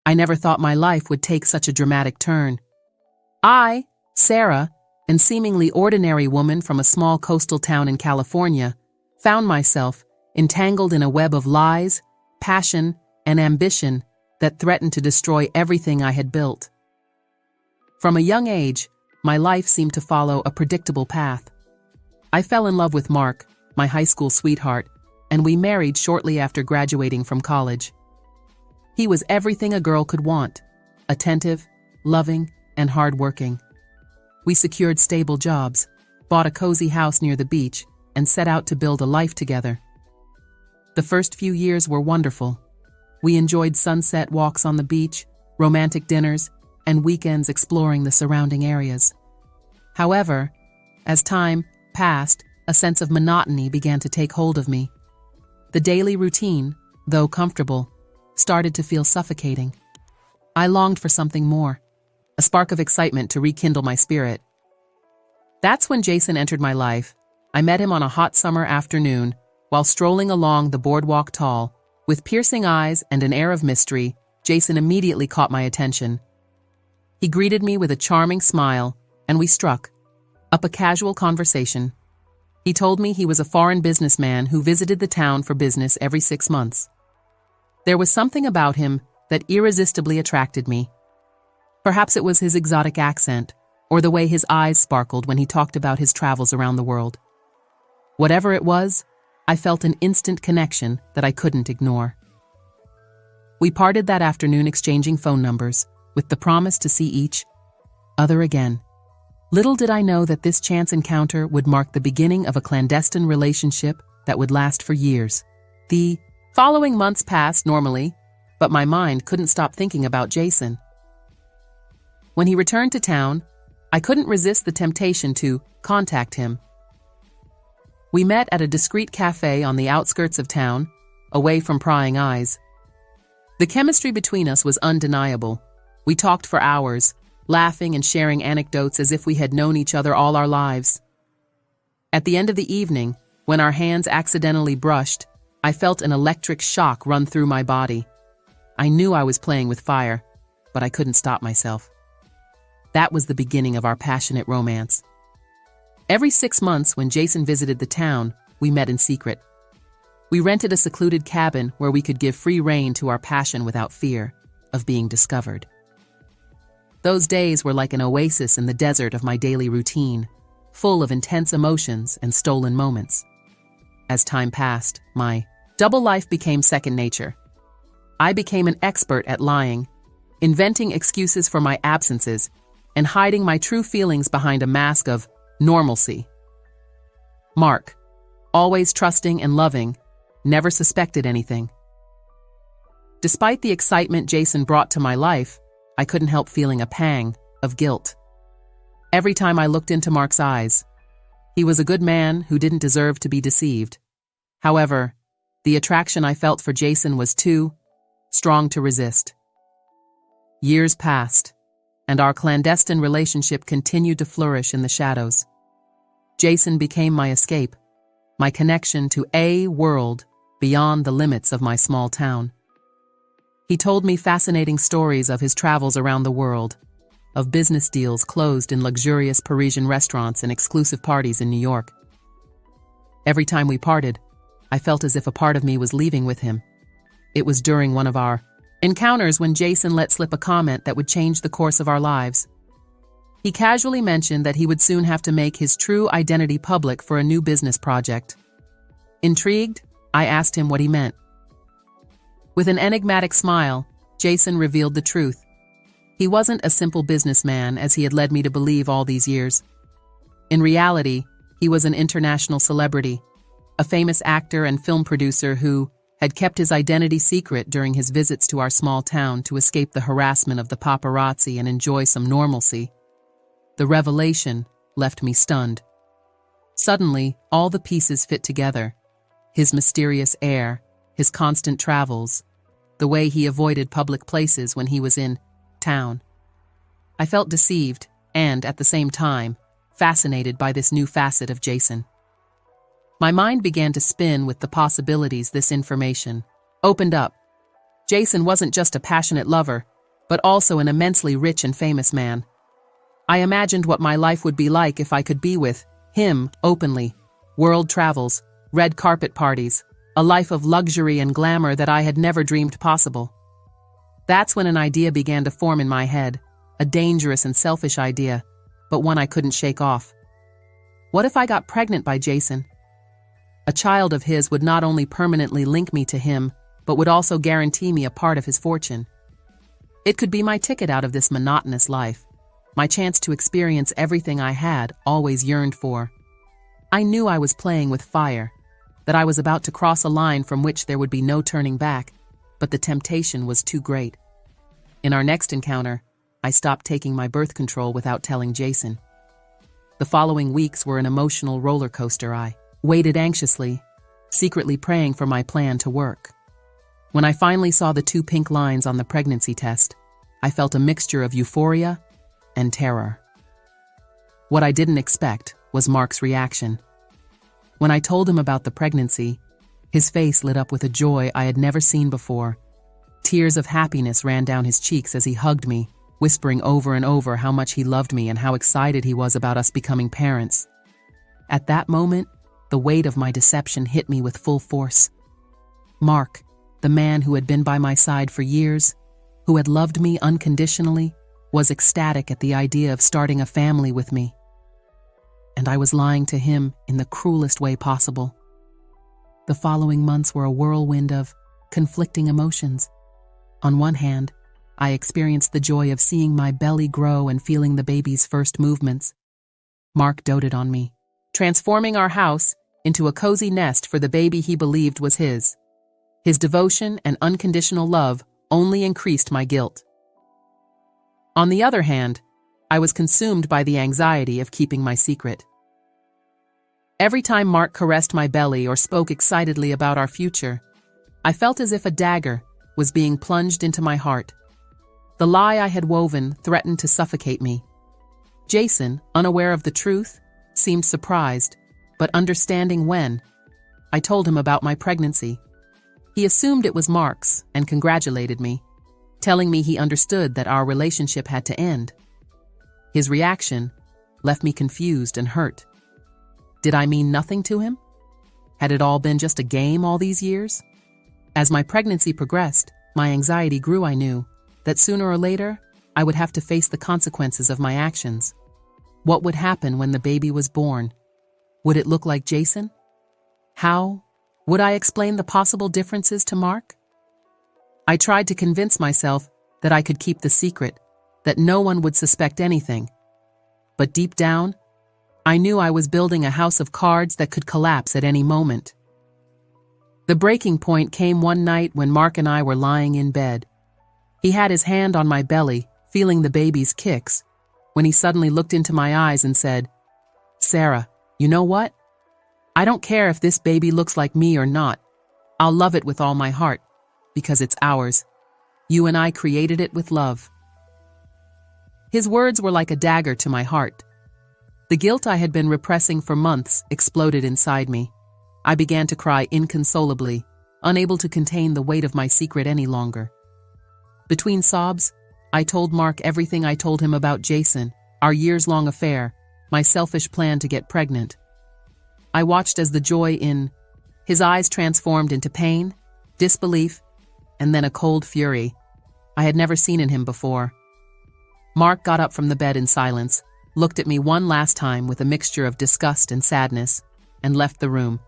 I never thought my life would take such a dramatic turn. I, Sarah, an seemingly ordinary woman from a small coastal town in California, found myself entangled in a web of lies, passion, and ambition that threatened to destroy everything I had built. From a young age, my life seemed to follow a predictable path. I fell in love with Mark, my high school sweetheart, and we married shortly after graduating from college. He was everything a girl could want: attentive, loving, and hardworking. We secured stable jobs, bought a cozy house near the beach, and set out to build a life together. The first few years were wonderful. We enjoyed sunset walks on the beach, romantic dinners, and weekends exploring the surrounding areas. However, as time passed, a sense of monotony began to take hold of me. The daily routine, though comfortable, started to feel suffocating. I longed for something more, a spark of excitement to rekindle my spirit. That's when Jason entered my life. I met him on a hot summer afternoon while strolling along the boardwalk tall. With piercing eyes and an air of mystery, Jason immediately caught my attention. He greeted me with a charming smile, and we struck up a casual conversation. He told me he was a foreign businessman who visited the town for business every 6 months. There was something about him that irresistibly attracted me. Perhaps it was his exotic accent, or the way his eyes sparkled when he talked about his travels around the world. Whatever it was, I felt an instant connection that I couldn't ignore. We parted that afternoon exchanging phone numbers, with the promise to see each other again. Little did I know that this chance encounter would mark the beginning of a clandestine relationship that would last for years. The following months passed normally, but my mind couldn't stop thinking about Jason. When he returned to town, I couldn't resist the temptation to contact him. We met at a discreet cafe on the outskirts of town, away from prying eyes. The chemistry between us was undeniable. We talked for hours, laughing and sharing anecdotes as if we had known each other all our lives. At the end of the evening, when our hands accidentally brushed, I felt an electric shock run through my body. I knew I was playing with fire, but I couldn't stop myself. That was the beginning of our passionate romance. Every 6 months when Jason visited the town, we met in secret. We rented a secluded cabin where we could give free rein to our passion without fear of being discovered. Those days were like an oasis in the desert of my daily routine, full of intense emotions and stolen moments. As time passed, my double life became second nature. I became an expert at lying, inventing excuses for my absences, and hiding my true feelings behind a mask of normalcy. Mark, always trusting and loving, never suspected anything. Despite the excitement Jason brought to my life, I couldn't help feeling a pang of guilt. Every time I looked into Mark's eyes, he was a good man who didn't deserve to be deceived. However, the attraction I felt for Jason was too strong to resist. Years passed, and our clandestine relationship continued to flourish in the shadows. Jason became my escape, my connection to a world beyond the limits of my small town. He told me fascinating stories of his travels around the world, of business deals closed in luxurious Parisian restaurants and exclusive parties in New York. Every time we parted, I felt as if a part of me was leaving with him. It was during one of our encounters when Jason let slip a comment that would change the course of our lives. He casually mentioned that he would soon have to make his true identity public for a new business project. Intrigued, I asked him what he meant. With an enigmatic smile, Jason revealed the truth. He wasn't a simple businessman as he had led me to believe all these years. In reality, he was an international celebrity, a famous actor and film producer who had kept his identity secret during his visits to our small town to escape the harassment of the paparazzi and enjoy some normalcy. The revelation left me stunned. Suddenly, all the pieces fit together. His mysterious air, his constant travels, the way he avoided public places when he was in town. I felt deceived and, at the same time, fascinated by this new facet of Jason. My mind began to spin with the possibilities this information opened up. Jason wasn't just a passionate lover, but also an immensely rich and famous man. I imagined what my life would be like if I could be with him openly. World travels, red carpet parties, a life of luxury and glamour that I had never dreamed possible. That's when an idea began to form in my head, a dangerous and selfish idea, but one I couldn't shake off. What if I got pregnant by Jason? A child of his would not only permanently link me to him, but would also guarantee me a part of his fortune. It could be my ticket out of this monotonous life, my chance to experience everything I had always yearned for. I knew I was playing with fire, that I was about to cross a line from which there would be no turning back, but the temptation was too great. In our next encounter, I stopped taking my birth control without telling Jason. The following weeks were an emotional roller coaster. I waited anxiously, secretly praying for my plan to work. When I finally saw the 2 pink lines on the pregnancy test, I felt a mixture of euphoria and terror. What I didn't expect was Mark's reaction. When I told him about the pregnancy, his face lit up with a joy I had never seen before. Tears of happiness ran down his cheeks as he hugged me, whispering over and over how much he loved me and how excited he was about us becoming parents. At that moment, the weight of my deception hit me with full force. Mark, the man who had been by my side for years, who had loved me unconditionally, was ecstatic at the idea of starting a family with me. And I was lying to him in the cruelest way possible. The following months were a whirlwind of conflicting emotions. On one hand, I experienced the joy of seeing my belly grow and feeling the baby's first movements. Mark doted on me, transforming our house into a cozy nest for the baby he believed was his. His devotion and unconditional love only increased my guilt. On the other hand, I was consumed by the anxiety of keeping my secret. Every time Mark caressed my belly or spoke excitedly about our future, I felt as if a dagger was being plunged into my heart. The lie I had woven threatened to suffocate me. Jason, unaware of the truth, seemed surprised, but understanding when I told him about my pregnancy. He assumed it was Mark's and congratulated me, telling me he understood that our relationship had to end. His reaction left me confused and hurt. Did I mean nothing to him? Had it all been just a game all these years? As my pregnancy progressed, my anxiety grew. I knew that sooner or later, I would have to face the consequences of my actions. What would happen when the baby was born? Would it look like Jason? How would I explain the possible differences to Mark? I tried to convince myself that I could keep the secret, that no one would suspect anything. But deep down, I knew I was building a house of cards that could collapse at any moment. The breaking point came one night when Mark and I were lying in bed. He had his hand on my belly, feeling the baby's kicks, when he suddenly looked into my eyes and said, "Sarah, you know what? I don't care if this baby looks like me or not. I'll love it with all my heart, because it's ours. You and I created it with love." His words were like a dagger to my heart. The guilt I had been repressing for months exploded inside me. I began to cry inconsolably, unable to contain the weight of my secret any longer. Between sobs, I told Mark everything I told him about Jason, our years-long affair, my selfish plan to get pregnant. I watched as the joy in his eyes transformed into pain, disbelief, and then a cold fury I had never seen in him before. Mark got up from the bed in silence, looked at me one last time with a mixture of disgust and sadness, and left the room.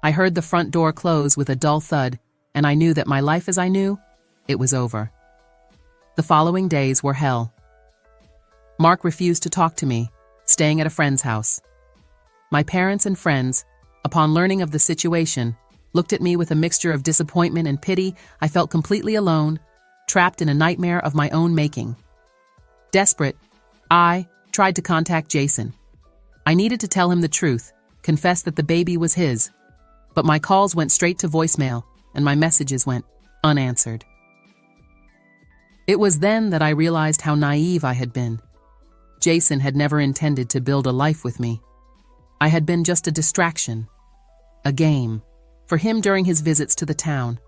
I heard the front door close with a dull thud, and I knew that my life as I knew, it was over. The following days were hell. Mark refused to talk to me, staying at a friend's house. My parents and friends, upon learning of the situation, looked at me with a mixture of disappointment and pity. I felt completely alone, trapped in a nightmare of my own making. Desperate, I tried to contact Jason. I needed to tell him the truth, confess that the baby was his, but my calls went straight to voicemail, and my messages went unanswered. It was then that I realized how naive I had been. Jason had never intended to build a life with me. I had been just a distraction, a game, for him during his visits to the town.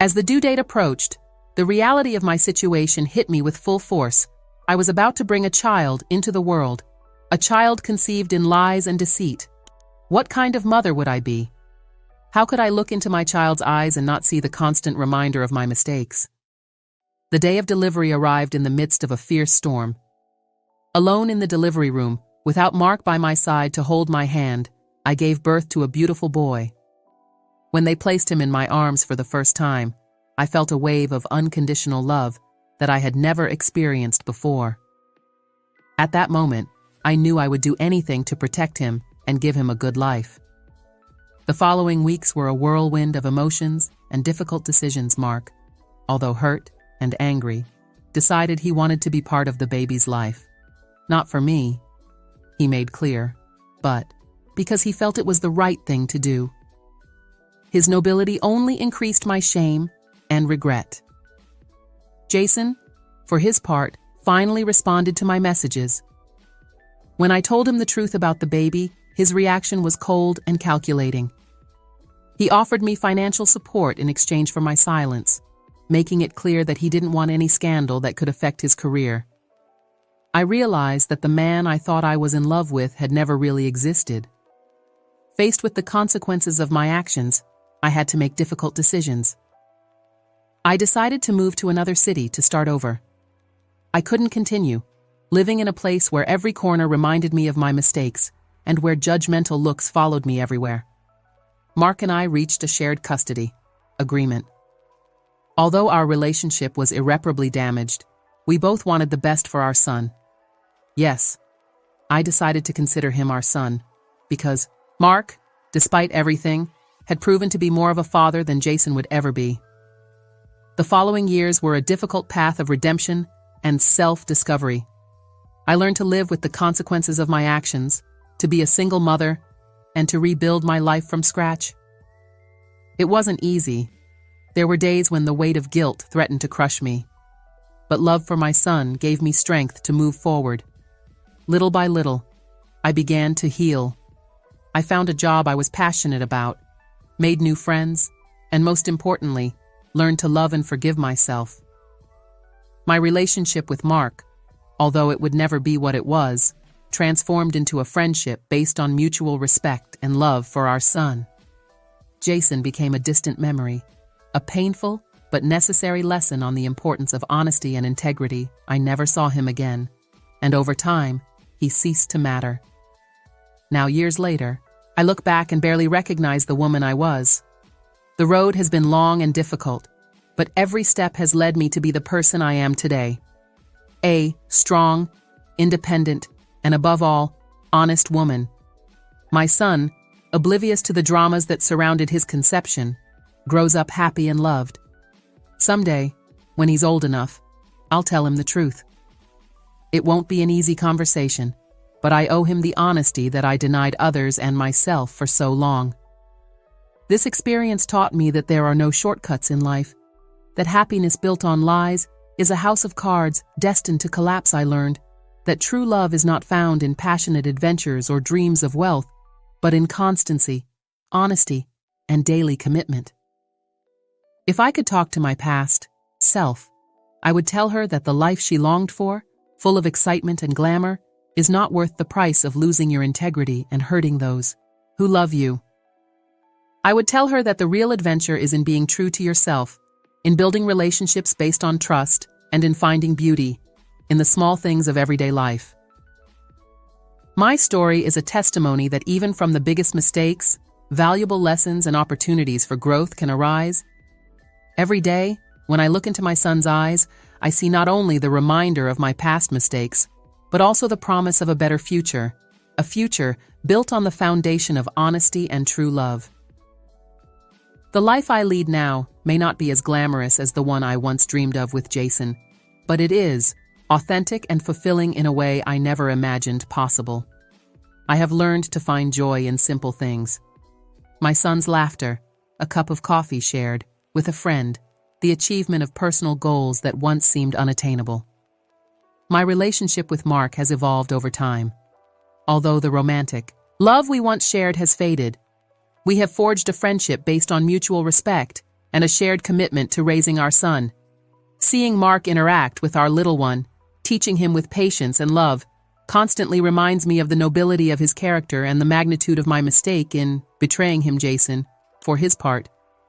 As the due date approached, The reality of my situation hit me with full force. I was about to bring a child into the world, a child conceived in lies and deceit. What kind of mother would I be? How could I look into my child's eyes and not see the constant reminder of my mistakes? The day of delivery arrived in the midst of a fierce storm. Alone in the delivery room, without Mark by my side to hold my hand, I gave birth to a beautiful boy. When they placed him in my arms for the first time, I felt a wave of unconditional love that I had never experienced before. At that moment, I knew I would do anything to protect him and give him a good life. The following weeks were a whirlwind of emotions and difficult decisions. Mark, although hurt and angry, decided he wanted to be part of the baby's life. Not for me, he made clear, but because he felt it was the right thing to do. His nobility only increased my shame and regret. Jason, for his part, finally responded to my messages. When I told him the truth about the baby, his reaction was cold and calculating. He offered me financial support in exchange for my silence, making it clear that he didn't want any scandal that could affect his career. I realized that the man I thought I was in love with had never really existed. Faced with the consequences of my actions, I had to make difficult decisions. I decided to move to another city to start over. I couldn't continue, living in a place where every corner reminded me of my mistakes and where judgmental looks followed me everywhere. Mark and I reached a shared custody agreement. Although our relationship was irreparably damaged, we both wanted the best for our son. Yes, I decided to consider him our son, because Mark, despite everything, had proven to be more of a father than Jason would ever be. The following years were a difficult path of redemption and self-discovery. I learned to live with the consequences of my actions, to be a single mother, and to rebuild my life from scratch. It wasn't easy. There were days when the weight of guilt threatened to crush me. But love for my son gave me strength to move forward. Little by little, I began to heal. I found a job I was passionate about, made new friends, and most importantly, learned to love and forgive myself. My relationship with Mark, although it would never be what it was, transformed into a friendship based on mutual respect and love for our son. Jason became a distant memory, a painful but necessary lesson on the importance of honesty and integrity. I never saw him again, and over time, he ceased to matter. Now, years later, I look back and barely recognize the woman I was. The road has been long and difficult, but every step has led me to be the person I am today. A strong, independent, and above all, honest woman. My son, oblivious to the dramas that surrounded his conception, grows up happy and loved. Someday, when he's old enough, I'll tell him the truth. It won't be an easy conversation, but I owe him the honesty that I denied others and myself for so long. This experience taught me that there are no shortcuts in life, that happiness built on lies is a house of cards destined to collapse. I learned that true love is not found in passionate adventures or dreams of wealth, but in constancy, honesty, and daily commitment. If I could talk to my past self, I would tell her that the life she longed for, full of excitement and glamour, is not worth the price of losing your integrity and hurting those who love you. I would tell her that the real adventure is in being true to yourself, in building relationships based on trust, and in finding beauty in the small things of everyday life. My story is a testimony that even from the biggest mistakes, valuable lessons and opportunities for growth can arise. Every day, when I look into my son's eyes, I see not only the reminder of my past mistakes, but also the promise of a better future, a future built on the foundation of honesty and true love. The life I lead now may not be as glamorous as the one I once dreamed of with Jason, but it is authentic and fulfilling in a way I never imagined possible. I have learned to find joy in simple things. My son's laughter, a cup of coffee shared with a friend, the achievement of personal goals that once seemed unattainable. My relationship with Mark has evolved over time. Although the romantic love we once shared has faded, we have forged a friendship based on mutual respect and a shared commitment to raising our son. Seeing Mark interact with our little one, teaching him with patience and love, constantly reminds me of the nobility of his character and the magnitude of my mistake in betraying him. Jason, for his part,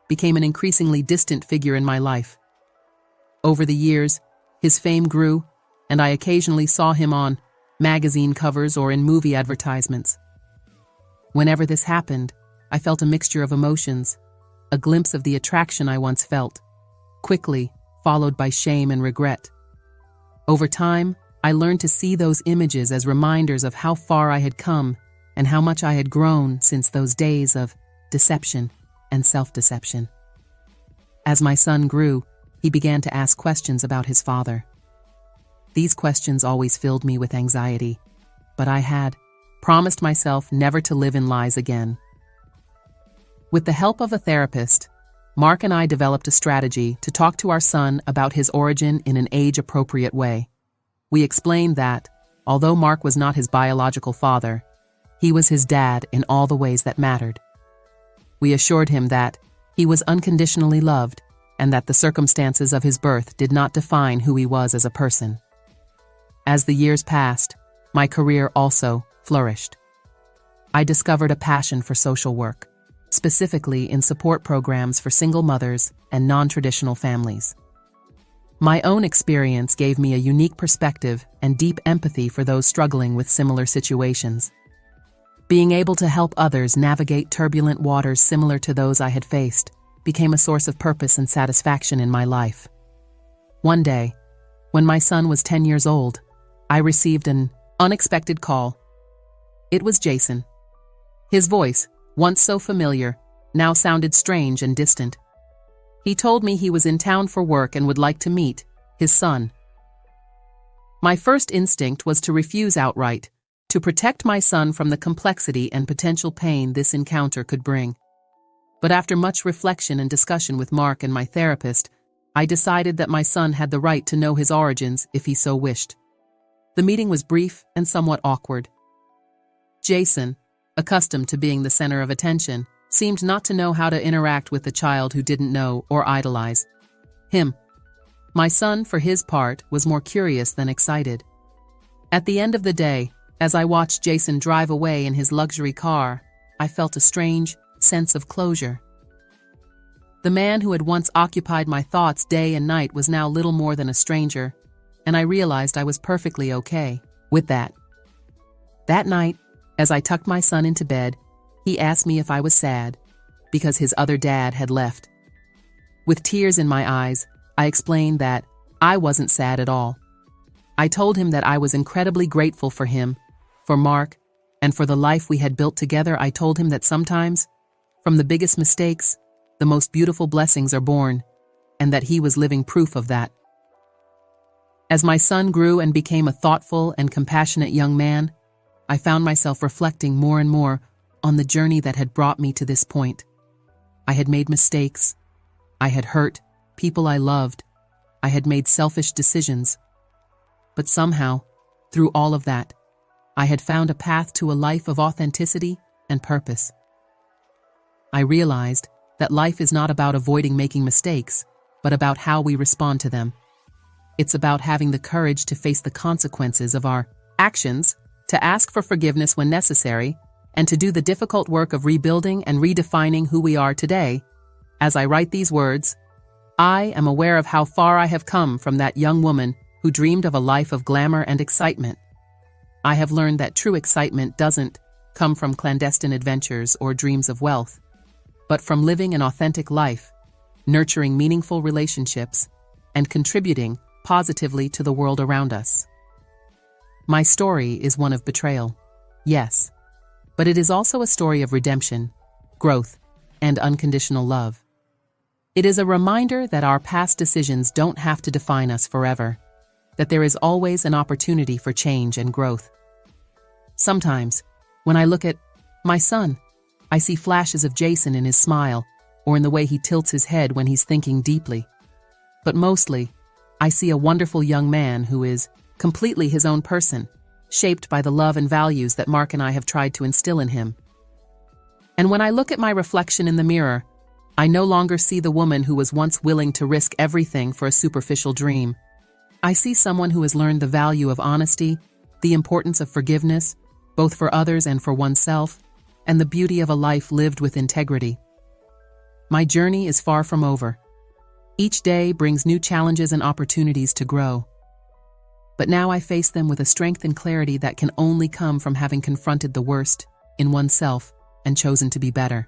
became an increasingly distant figure in my life. Over the years, his fame grew, and I occasionally saw him on magazine covers or in movie advertisements. Whenever this happened, I felt a mixture of emotions, a glimpse of the attraction I once felt, quickly followed by shame and regret. Over time, I learned to see those images as reminders of how far I had come and how much I had grown since those days of deception and self-deception. As my son grew, he began to ask questions about his father. These questions always filled me with anxiety, but I had promised myself never to live in lies again. With the help of a therapist, Mark and I developed a strategy to talk to our son about his origin in an age-appropriate way. We explained that, although Mark was not his biological father, he was his dad in all the ways that mattered. We assured him that he was unconditionally loved and that the circumstances of his birth did not define who he was as a person. As the years passed, my career also flourished. I discovered a passion for social work, specifically in support programs for single mothers and non-traditional families. My own experience gave me a unique perspective and deep empathy for those struggling with similar situations. Being able to help others navigate turbulent waters similar to those I had faced became a source of purpose and satisfaction in my life. One day, when my son was 10 years old, I received an unexpected call. It was Jason. His voice, once so familiar, now sounded strange and distant. He told me he was in town for work and would like to meet his son. My first instinct was to refuse outright, to protect my son from the complexity and potential pain this encounter could bring. But after much reflection and discussion with Mark and my therapist, I decided that my son had the right to know his origins if he so wished. The meeting was brief and somewhat awkward. Jason, accustomed to being the center of attention, seemed not to know how to interact with the child who didn't know or idolize him. My son, for his part, was more curious than excited. At the end of the day, as I watched Jason drive away in his luxury car, I felt a strange sense of closure. The man who had once occupied my thoughts day and night was now little more than a stranger, and I realized I was perfectly okay with that. That night, as I tucked my son into bed, he asked me if I was sad, because his other dad had left. With tears in my eyes, I explained that I wasn't sad at all. I told him that I was incredibly grateful for him, for Mark, and for the life we had built together. I told him that sometimes, from the biggest mistakes, the most beautiful blessings are born, and that he was living proof of that. As my son grew and became a thoughtful and compassionate young man, I found myself reflecting more and more on the journey that had brought me to this point. I had made mistakes. I had hurt people I loved. I had made selfish decisions. But somehow, through all of that, I had found a path to a life of authenticity and purpose. I realized that life is not about avoiding making mistakes, but about how we respond to them. It's about having the courage to face the consequences of our actions, to ask for forgiveness when necessary, and to do the difficult work of rebuilding and redefining who we are today. As I write these words, I am aware of how far I have come from that young woman who dreamed of a life of glamour and excitement. I have learned that true excitement doesn't come from clandestine adventures or dreams of wealth, but from living an authentic life, nurturing meaningful relationships, and contributing positively to the world around us. My story is one of betrayal, yes, but it is also a story of redemption, growth, and unconditional love. It is a reminder that our past decisions don't have to define us forever, that there is always an opportunity for change and growth. Sometimes, when I look at my son, I see flashes of Jason in his smile or in the way he tilts his head when he's thinking deeply. But mostly, I see a wonderful young man who is completely his own person, shaped by the love and values that Mark and I have tried to instill in him. And when I look at my reflection in the mirror, I no longer see the woman who was once willing to risk everything for a superficial dream. I see someone who has learned the value of honesty, the importance of forgiveness, both for others and for oneself, and the beauty of a life lived with integrity. My journey is far from over. Each day brings new challenges and opportunities to grow. But now I face them with a strength and clarity that can only come from having confronted the worst in oneself and chosen to be better.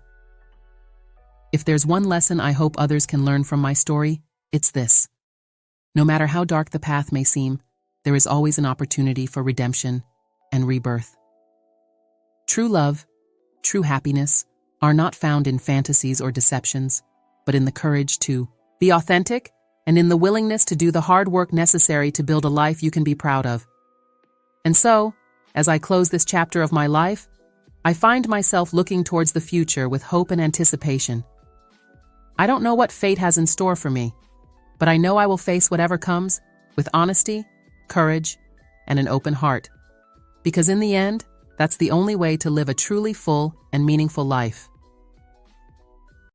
If there's one lesson I hope others can learn from my story, it's this. No matter how dark the path may seem, there is always an opportunity for redemption and rebirth. True love, true happiness, are not found in fantasies or deceptions, but in the courage to be authentic and in the willingness to do the hard work necessary to build a life you can be proud of. And so, as I close this chapter of my life, I find myself looking towards the future with hope and anticipation. I don't know what fate has in store for me, but I know I will face whatever comes with honesty, courage, and an open heart. Because in the end, that's the only way to live a truly full and meaningful life.